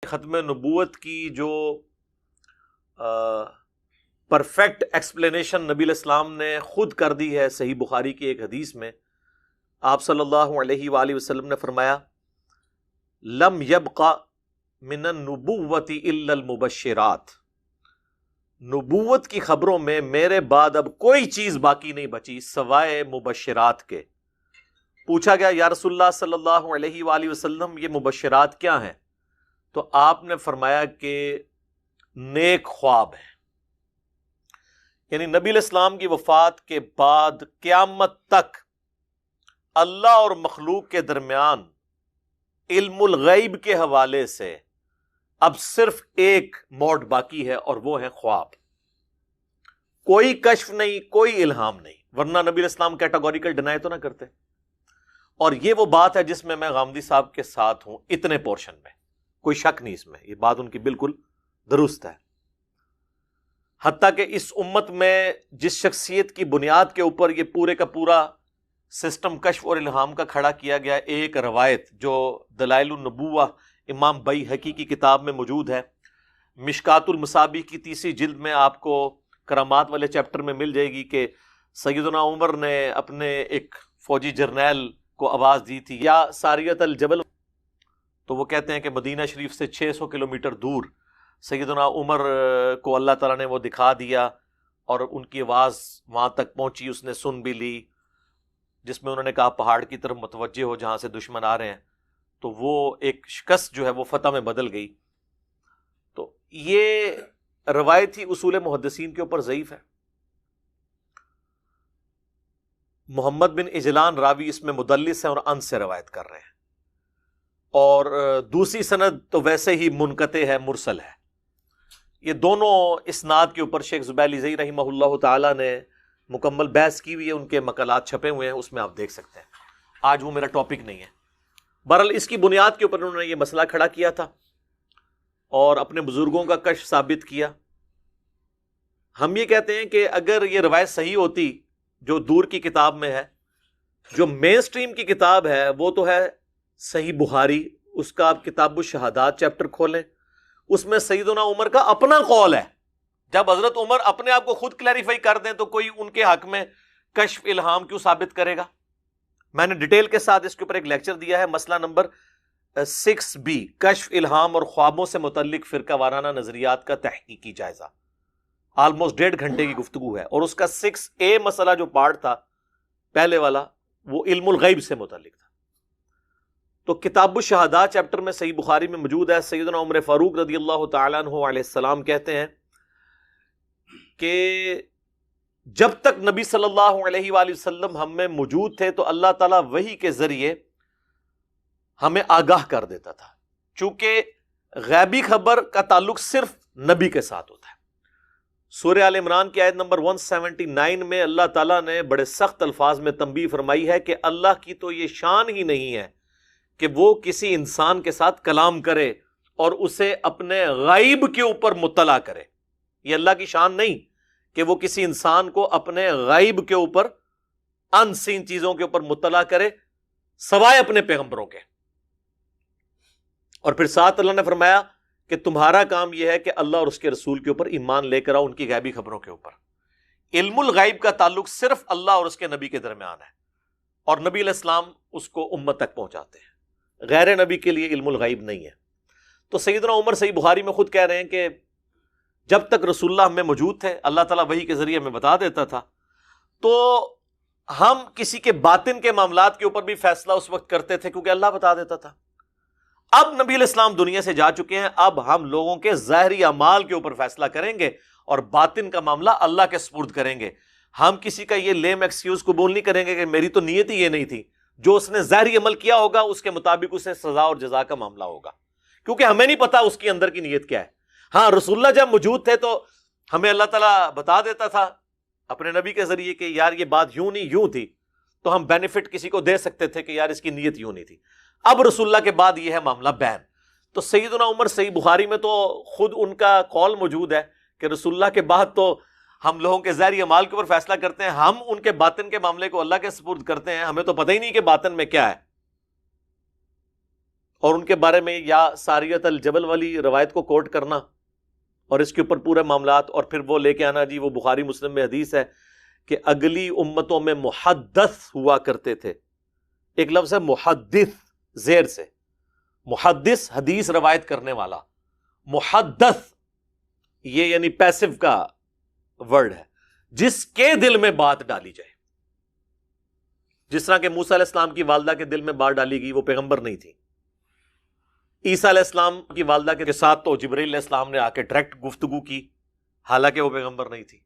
ختم نبوت کی جو پرفیکٹ ایکسپلینیشن نبی علیہ السلام نے خود کر دی ہے صحیح بخاری کی ایک حدیث میں، آپ صلی اللہ علیہ وآلہ وسلم نے فرمایا لم یبق من النبوۃ الا المبشرات، نبوت کی خبروں میں میرے بعد اب کوئی چیز باقی نہیں بچی سوائے مبشرات کے۔ پوچھا گیا یا رسول اللہ صلی اللہ علیہ وآلہ وسلم یہ مبشرات کیا ہیں؟ تو آپ نے فرمایا کہ نیک خواب ہیں، یعنی نبی علیہ السلام کی وفات کے بعد قیامت تک اللہ اور مخلوق کے درمیان علم الغیب کے حوالے سے اب صرف ایک موڈ باقی ہے، اور وہ ہے خواب۔ کوئی کشف نہیں، کوئی الہام نہیں، ورنہ نبی علیہ السلام کیٹاگوریکل ڈینائی تو نہ کرتے۔ اور یہ وہ بات ہے جس میں میں غامدی صاحب کے ساتھ ہوں، اتنے پورشن میں کوئی شک نہیں، اس میں یہ بات ان کی بالکل درست ہے۔ حتیٰ کہ اس امت میں جس شخصیت کی بنیاد کے اوپر یہ پورے کا پورا سسٹم کشف اور الہام کا کھڑا کیا گیا، ایک روایت جو دلائل النبوہ امام بیہقی کی کتاب میں موجود ہے، مشکات المصابیح کی 3 جلد میں آپ کو کرامات والے چیپٹر میں مل جائے گی کہ سیدنا عمر نے اپنے ایک فوجی جرنیل کو آواز دی تھی یا ساریت الجبل، تو وہ کہتے ہیں کہ مدینہ شریف سے 600 کلومیٹر دور سیدنا عمر کو اللہ تعالیٰ نے وہ دکھا دیا، اور ان کی آواز وہاں تک پہنچی، اس نے سن بھی لی، جس میں انہوں نے کہا پہاڑ کی طرف متوجہ ہو جہاں سے دشمن آ رہے ہیں، تو وہ ایک شکست جو ہے وہ فتح میں بدل گئی۔ تو یہ روایت ہی اصول محدثین کے اوپر ضعیف ہے۔ محمد بن اجلان راوی اس میں مدلس ہیں اور ان سے روایت کر رہے ہیں، اور دوسری سند تو ویسے ہی منقطع ہے، مرسل ہے۔ یہ دونوں اسناد کے اوپر شیخ زبیلی زئی رحمہ اللہ تعالی نے مکمل بحث کی ہوئی ہے، ان کے مقالات چھپے ہوئے ہیں، اس میں آپ دیکھ سکتے ہیں۔ آج وہ میرا ٹاپک نہیں ہے۔ بہرحال اس کی بنیاد کے اوپر انہوں نے یہ مسئلہ کھڑا کیا تھا اور اپنے بزرگوں کا کشف ثابت کیا۔ ہم یہ کہتے ہیں کہ اگر یہ روایت صحیح ہوتی جو دور کی کتاب میں ہے، جو مین سٹریم کی کتاب ہے وہ تو ہے صحیح بخاری، اس کا آپ کتاب الشہادات چیپٹر کھولیں، اس میں سیدنا عمر کا اپنا قول ہے۔ جب حضرت عمر اپنے آپ کو خود کلیریفائی کر دیں تو کوئی ان کے حق میں کشف الہام کیوں ثابت کرے گا؟ میں نے ڈیٹیل کے ساتھ اس کے اوپر ایک لیکچر دیا ہے، مسئلہ نمبر 6B، کشف الہام اور خوابوں سے متعلق فرقہ وارانہ نظریات کا تحقیقی جائزہ، آلموسٹ 1.5 گھنٹے کی گفتگو ہے، اور اس کا 6A مسئلہ جو پارٹ تھا پہلے والا وہ علم الغیب سے متعلق تھا۔ تو کتاب الشہادات چیپٹر میں صحیح بخاری میں موجود ہے، سیدنا عمر فاروق رضی اللہ تعالیٰ عنہ علیہ السلام کہتے ہیں کہ جب تک نبی صلی اللہ علیہ وآلہ وسلم ہم میں موجود تھے تو اللہ تعالیٰ وحی کے ذریعے ہمیں آگاہ کر دیتا تھا، چونکہ غیبی خبر کا تعلق صرف نبی کے ساتھ ہوتا ہے۔ سورہ آل عمران کی آیت نمبر 179 میں اللہ تعالیٰ نے بڑے سخت الفاظ میں تنبیہ فرمائی ہے کہ اللہ کی تو یہ شان ہی نہیں ہے کہ وہ کسی انسان کے ساتھ کلام کرے اور اسے اپنے غیب کے اوپر مطلع کرے۔ یہ اللہ کی شان نہیں کہ وہ کسی انسان کو اپنے غیب کے اوپر، ان سین چیزوں کے اوپر مطلع کرے سوائے اپنے پیغمبروں کے۔ اور پھر ساتھ اللہ نے فرمایا کہ تمہارا کام یہ ہے کہ اللہ اور اس کے رسول کے اوپر ایمان لے کر آؤ، ان کی غیبی خبروں کے اوپر۔ علم الغیب کا تعلق صرف اللہ اور اس کے نبی کے درمیان ہے، اور نبی علیہ السلام اس کو امت تک پہنچاتے ہیں، غیر نبی کے لیے علم الغیب نہیں ہے۔ تو سیدنا عمر صحیح بخاری میں خود کہہ رہے ہیں کہ جب تک رسول اللہ ہمیں موجود تھے، اللہ تعالیٰ وحی کے ذریعے ہمیں بتا دیتا تھا، تو ہم کسی کے باطن کے معاملات کے اوپر بھی فیصلہ اس وقت کرتے تھے کیونکہ اللہ بتا دیتا تھا۔ اب نبی علیہ السلام دنیا سے جا چکے ہیں، اب ہم لوگوں کے ظاہری اعمال کے اوپر فیصلہ کریں گے اور باطن کا معاملہ اللہ کے سپرد کریں گے۔ ہم کسی کا یہ لیم ایکسکیوز قبول نہیں کریں گے کہ میری تو نیت ہی یہ نہیں تھی۔ جو اس نے ظاہری عمل کیا ہوگا اس کے مطابق اسے سزا اور جزا کا معاملہ ہوگا، کیونکہ ہمیں نہیں پتا اس کی اندر کی نیت کیا ہے۔ ہاں، رسول اللہ جب موجود تھے تو ہمیں اللہ تعالیٰ بتا دیتا تھا اپنے نبی کے ذریعے کہ یار یہ بات یوں نہیں یوں تھی، تو ہم بینیفٹ کسی کو دے سکتے تھے کہ یار اس کی نیت یوں نہیں تھی۔ اب رسول اللہ کے بعد یہ ہے معاملہ بین۔ تو سیدنا عمر صحیح بخاری میں تو خود ان کا قول موجود ہے کہ رسول اللہ کے بعد تو ہم لوگوں کے ظاہری اعمال کے اوپر فیصلہ کرتے ہیں، ہم ان کے باطن کے معاملے کو اللہ کے سپرد کرتے ہیں، ہمیں تو پتہ ہی نہیں کہ باطن میں کیا ہے۔ اور ان کے بارے میں یا ساریت الجبل والی روایت کو کوٹ کرنا اور اس کے اوپر پورے معاملات، اور پھر وہ لے کے آنا جی وہ بخاری مسلم میں حدیث ہے کہ اگلی امتوں میں محدث ہوا کرتے تھے. ایک لفظ ہے محدث زیر سے، محدث حدیث روایت کرنے والا، محدث یہ یعنی پیسو کا ورڈ ہے، جس کے دل میں بات ڈالی جائے. جس طرح کہ موسیٰ علیہ السلام کی والدہ کے دل میں بات ڈالی گئی، وہ پیغمبر نہیں تھی. عیسیٰ علیہ السلام کی والدہ کے ساتھ تو جبرائیل علیہ السلام نے آ کے ڈائریکٹ گفتگو کی، حالانکہ وہ پیغمبر نہیں تھی.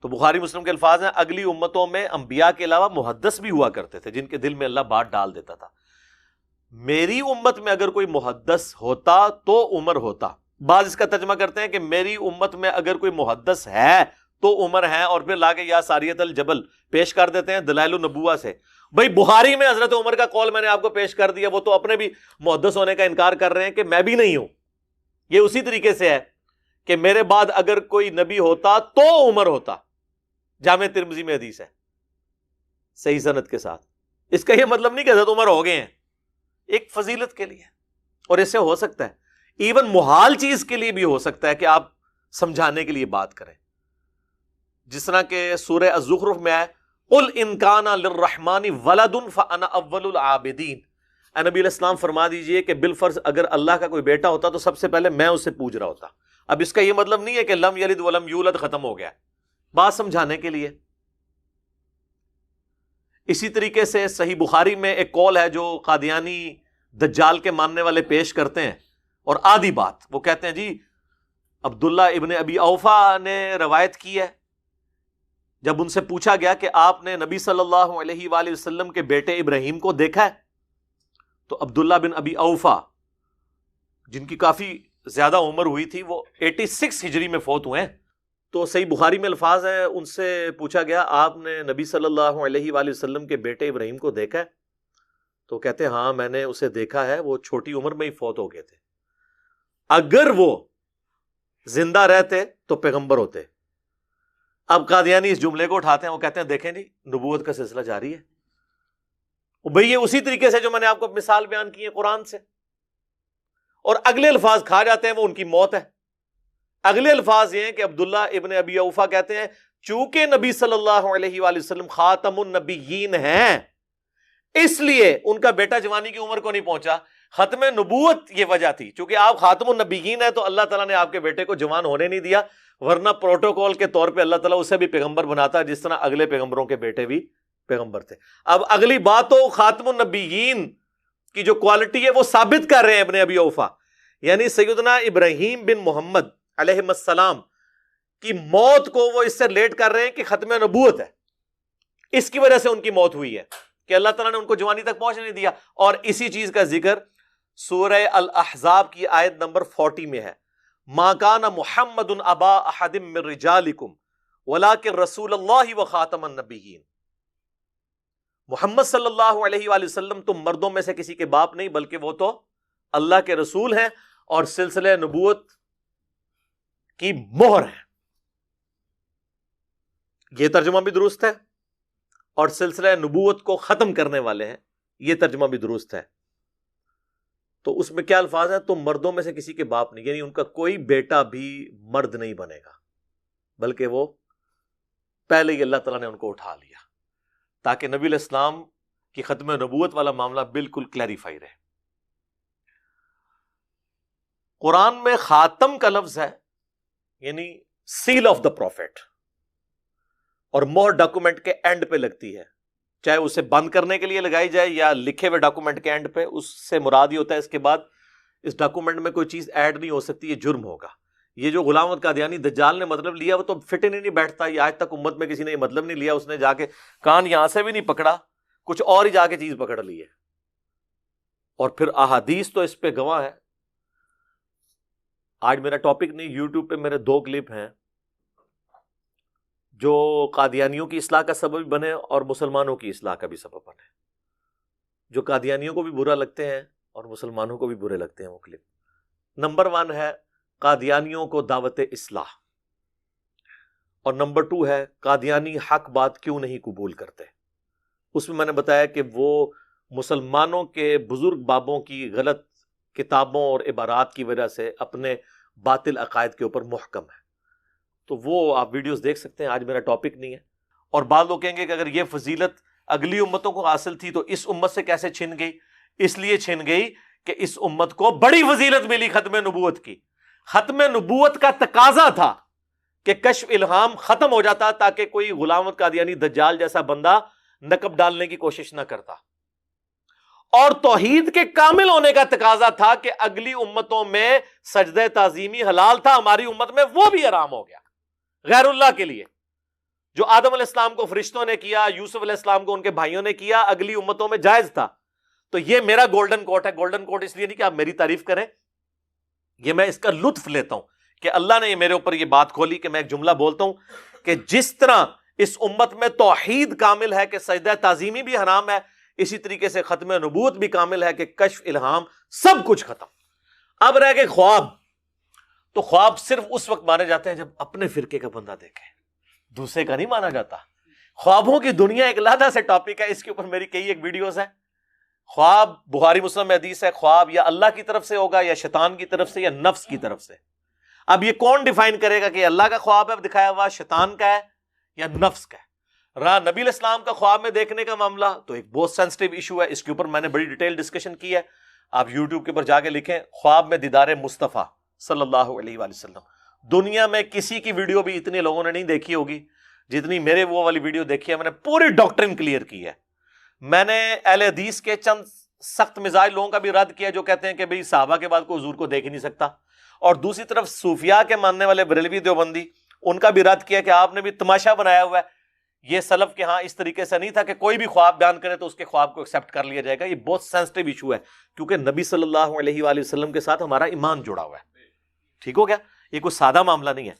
تو بخاری مسلم کے الفاظ ہیں اگلی امتوں میں انبیاء کے علاوہ محدث بھی ہوا کرتے تھے جن کے دل میں اللہ بات ڈال دیتا تھا. میری امت میں اگر کوئی محدث ہوتا تو عمر ہوتا. بعض اس کا ترجمہ کرتے ہیں کہ میری امت میں اگر کوئی محدث ہے تو عمر ہے، اور پھر لا کے یا ساریت الجبل پیش کر دیتے ہیں دلائل النبوہ سے. بھائی بخاری میں حضرت عمر کا قول میں نے آپ کو پیش کر دیا، وہ تو اپنے بھی محدث ہونے کا انکار کر رہے ہیں کہ میں بھی نہیں ہوں. یہ اسی طریقے سے ہے کہ میرے بعد اگر کوئی نبی ہوتا تو عمر ہوتا. جامع ترمذی میں حدیث ہے صحیح سند کے ساتھ. اس کا یہ مطلب نہیں کہ حضرت عمر ہو گئے ہیں، ایک فضیلت کے لیے، اور اس سے ہو سکتا ہے ایون محال چیز کے لیے بھی ہو سکتا ہے کہ آپ سمجھانے کے لیے بات کریں. جس طرح کہ سورہ الزخرف میں آئے قل ان کان للرحمن ولد فانا اول العابدین. اے نبی علیہ السلام فرما دیجئے کہ بالفرض اگر اللہ کا کوئی بیٹا ہوتا تو سب سے پہلے میں اس سے پوچھ رہا ہوتا. اب اس کا یہ مطلب نہیں ہے کہ لم یلد ولم یولد ختم ہو گیا، بات سمجھانے کے لیے. اسی طریقے سے صحیح بخاری میں ایک قول ہے جو قادیانی دجال کے ماننے والے پیش کرتے ہیں، اور آدھی بات وہ کہتے ہیں جی عبداللہ ابن ابی اوفا نے روایت کی ہے. جب ان سے پوچھا گیا کہ آپ نے نبی صلی اللہ علیہ وآلہ وسلم کے بیٹے ابراہیم کو دیکھا ہے، تو عبداللہ بن ابی اوفا جن کی کافی زیادہ عمر ہوئی تھی، وہ 86 ہجری میں فوت ہوئے ہیں. تو صحیح بخاری میں الفاظ ہیں، ان سے پوچھا گیا آپ نے نبی صلی اللہ علیہ وآلہ وسلم کے بیٹے ابراہیم کو دیکھا ہے؟ تو کہتے ہیں ہاں میں نے اسے دیکھا ہے، وہ چھوٹی عمر میں ہی فوت ہو گئے تھے. اگر وہ زندہ رہتے تو پیغمبر ہوتے. اب قادیانی اس جملے کو اٹھاتے ہیں، وہ کہتے ہیں دیکھیں جی نبوت کا سلسلہ جاری ہے. بھئی یہ اسی طریقے سے جو میں نے آپ کو مثال بیان کی ہے قرآن سے، اور اگلے الفاظ کھا جاتے ہیں وہ ان کی موت ہے. اگلے الفاظ یہ ہیں کہ عبداللہ ابن ابی اوفا کہتے ہیں چونکہ نبی صلی اللہ علیہ وآلہ وسلم خاتم النبیین ہیں، اس لیے ان کا بیٹا جوانی کی عمر کو نہیں پہنچا. ختم نبوت یہ وجہ تھی، چونکہ آپ خاتم النبیین ہیں تو اللہ تعالیٰ نے آپ کے بیٹے کو جوان ہونے نہیں دیا، ورنہ پروٹوکول کے طور پہ اللہ تعالیٰ اسے بھی پیغمبر بناتا جس طرح اگلے پیغمبروں کے بیٹے بھی پیغمبر تھے. اب اگلی بات تو خاتم النبیین کی جو کوالٹی ہے وہ ثابت کر رہے ہیں ابن ابی اوفا، یعنی سیدنا ابراہیم بن محمد علیہ السلام کی موت کو وہ اس سے ریلیٹ کر رہے ہیں کہ ختم نبوت ہے، اس کی وجہ سے ان کی موت ہوئی ہے کہ اللہ تعالیٰ نے ان کو جوانی تک پہنچنے نہیں دیا. اور اسی چیز کا ذکر سورہ الاحزاب کی آیت نمبر 40 میں ہے، ما کان محمد ابا احد من رجالکم ولکن رسول اللہ وخاتم النبیین. محمد صلی اللہ علیہ وآلہ وسلم تم مردوں میں سے کسی کے باپ نہیں بلکہ وہ تو اللہ کے رسول ہیں اور سلسلہ نبوت کی مہر ہے. یہ ترجمہ بھی درست ہے، اور سلسلہ نبوت کو ختم کرنے والے ہیں، یہ ترجمہ بھی درست ہے. تو اس میں کیا الفاظ ہیں؟ تم مردوں میں سے کسی کے باپ نہیں، یعنی ان کا کوئی بیٹا بھی مرد نہیں بنے گا، بلکہ وہ پہلے ہی اللہ تعالیٰ نے ان کو اٹھا لیا تاکہ نبی علیہ السلام کی ختم نبوت والا معاملہ بالکل کلیریفائی رہے. قرآن میں خاتم کا لفظ ہے، یعنی سیل آف دا پروفیٹ، اور مہر ڈاکومنٹ کے اینڈ پہ لگتی ہے، چاہے اسے بند کرنے کے لیے لگائی جائے یا لکھے ہوئے ڈاکومنٹ کے اینڈ پہ. اس سے مراد یہ ہوتا ہے اس کے بعد اس ڈاکومنٹ میں کوئی چیز ایڈ نہیں ہو سکتی، یہ جرم ہوگا. یہ جو غلام احمد قادیانی دجال نے مطلب لیا وہ تو فٹ نہیں بیٹھتا. یہ آج تک امت میں کسی نے یہ مطلب نہیں لیا، اس نے جا کے کان یہاں سے بھی نہیں پکڑا، کچھ اور ہی جا کے چیز پکڑ لی ہے. اور پھر احادیث تو اس پہ گواہ ہے. آج میرا ٹاپک نہیں، یوٹیوب پہ میرے 2 کلپ ہیں جو قادیانیوں کی اصلاح کا سبب بنے اور مسلمانوں کی اصلاح کا بھی سبب بنے. جو قادیانیوں کو بھی برا لگتے ہیں اور مسلمانوں کو بھی برے لگتے ہیں وہ کلپ. نمبر 1 ہے قادیانیوں کو دعوت اصلاح، اور نمبر 2 ہے قادیانی حق بات کیوں نہیں قبول کرتے. اس میں نے بتایا کہ وہ مسلمانوں کے بزرگ بابوں کی غلط کتابوں اور عبارات کی وجہ سے اپنے باطل عقائد کے اوپر محکم ہے. تو وہ آپ ویڈیوز دیکھ سکتے ہیں. آج میرا ٹاپک نہیں ہے. اور بعض لوگ کہیں گے کہ اگر یہ فضیلت اگلی امتوں کو حاصل تھی تو اس امت سے کیسے چھن گئی؟ اس لیے چھن گئی کہ اس امت کو بڑی فضیلت ملی ختم نبوت کی. ختم نبوت کا تقاضا تھا کہ کشف الہام ختم ہو جاتا تاکہ کوئی غلام قادیانی دجال جیسا بندہ نقب ڈالنے کی کوشش نہ کرتا. اور توحید کے کامل ہونے کا تقاضا تھا کہ اگلی امتوں میں سجدہ تعظیمی حلال تھا، ہماری امت میں وہ بھی حرام ہو گیا غیر اللہ کے لیے. جو آدم علیہ السلام کو فرشتوں نے کیا، یوسف علیہ السلام کو ان کے بھائیوں نے کیا، اگلی امتوں میں جائز تھا. تو یہ میرا گولڈن کوٹ ہے. گولڈن کوٹ اس لیے نہیں کہ آپ میری تعریف کریں، یہ میں اس کا لطف لیتا ہوں کہ اللہ نے میرے اوپر یہ بات کھولی کہ میں ایک جملہ بولتا ہوں کہ جس طرح اس امت میں توحید کامل ہے کہ سجدہ تعظیمی بھی حرام ہے، اسی طریقے سے ختم نبوت بھی کامل ہے کہ کشف الہام سب کچھ ختم. اب رہ گئے خواب. تو خواب صرف اس وقت مانے جاتے ہیں جب اپنے فرقے کا بندہ دیکھے، دوسرے کا نہیں مانا جاتا. خوابوں کی دنیا ایک علیحدہ سے ٹاپک ہے، اس کے اوپر میری کئی ایک ویڈیوز ہیں. خواب بخاری مسلم میں حدیث ہے، خواب یا اللہ کی طرف سے ہوگا یا شیطان کی طرف سے یا نفس کی طرف سے. اب یہ کون ڈیفائن کرے گا کہ اللہ کا خواب ہے دکھایا ہوا، شیطان کا ہے یا نفس کا ہے؟ رہا نبی علیہ السلام کا خواب میں دیکھنے کا معاملہ تو ایک بہت سینسٹیو ایشو ہے. اس کے اوپر میں نے بڑی ڈیٹیل ڈسکشن کی ہے. آپ یوٹیوب کے اوپر جا کے لکھیں خواب میں دیدار مصطفیٰ صلی اللہ علیہ وآلہ وسلم. دنیا میں کسی کی ویڈیو بھی اتنے لوگوں نے نہیں دیکھی ہوگی جتنی میرے وہ والی ویڈیو دیکھی ہے. میں نے پوری ڈاکٹرن کلیئر کی ہے. میں نے اہل حدیث کے چند سخت مزاج لوگوں کا بھی رد کیا جو کہتے ہیں کہ بھئی صحابہ کے بعد کوئی حضور کو دیکھ ہی نہیں سکتا. اور دوسری طرف صوفیاء کے ماننے والے بریلوی دیوبندی، ان کا بھی رد کیا کہ آپ نے بھی تماشا بنایا ہوا ہے. یہ سلف کے ہاں اس طریقے سے نہیں تھا کہ کوئی بھی خواب بیان کرے تو اس کے خواب کو ایکسیپٹ کر لیا جائے گا. یہ بہت سینسٹیو ایشو ہے کیونکہ نبی صلی اللہ علیہ وآلہ وسلم کے ساتھ ہمارا ایمان جڑا ہوا ہے. ٹھیک ہو گیا؟ یہ کوئی سادہ معاملہ نہیں ہے.